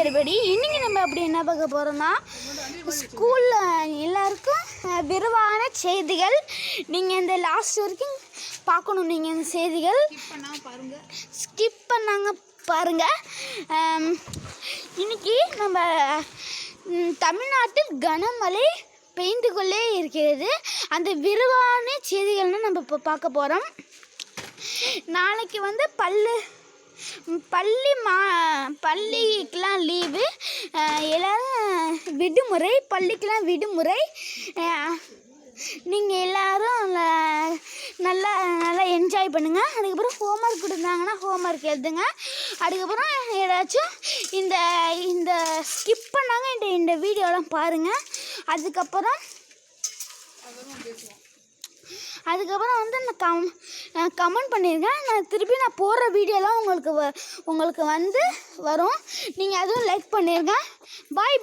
everybody. இன்னைக்கு நம்ம அப்படி என்ன பார்க்க போறோம்னா ஸ்கூல்ல எல்லாருக்கும் விரிவான செய்திகள். நீங்க இந்த லாஸ்ட் வரைக்கும் பார்க்கணும். நீங்க இந்த செய்திகள் ஸ்கிப் பண்ணாங்க பாருங்க. இன்னைக்கு நம்ம தமிழ்நாட்டில் கனமழை பெய்து கொண்டே இருக்கிறது. அந்த விரிவான செய்திகள்னு நம்ம இப்போ பார்க்க போகிறோம். நாளைக்கு வந்து பள்ளிக்கெலாம் லீவு, எல்லோரும் விடுமுறை, பள்ளிக்கெலாம் விடுமுறை. நீங்கள் எல்லோரும் நல்லா என்ஜாய் பண்ணுங்கள். அதுக்கப்புறம் ஹோம்ஒர்க் கொடுத்தாங்கன்னா ஹோம்ஒர்க் எழுதுங்க. அதுக்கப்புறம் ஏதாச்சும் இந்த ஸ்கிப் பண்ணாங்க இந்த வீடியோலாம் பாருங்கள். அதுக்கப்புறம் வந்து நான் கமெண்ட் பண்ணியிருக்கேன். நான் திருப்பி போடுற வீடியோலாம் உங்களுக்கு வந்து வரும். நீங்கள் அதுவும் லைக் பண்ணிடுங்க. பாய்.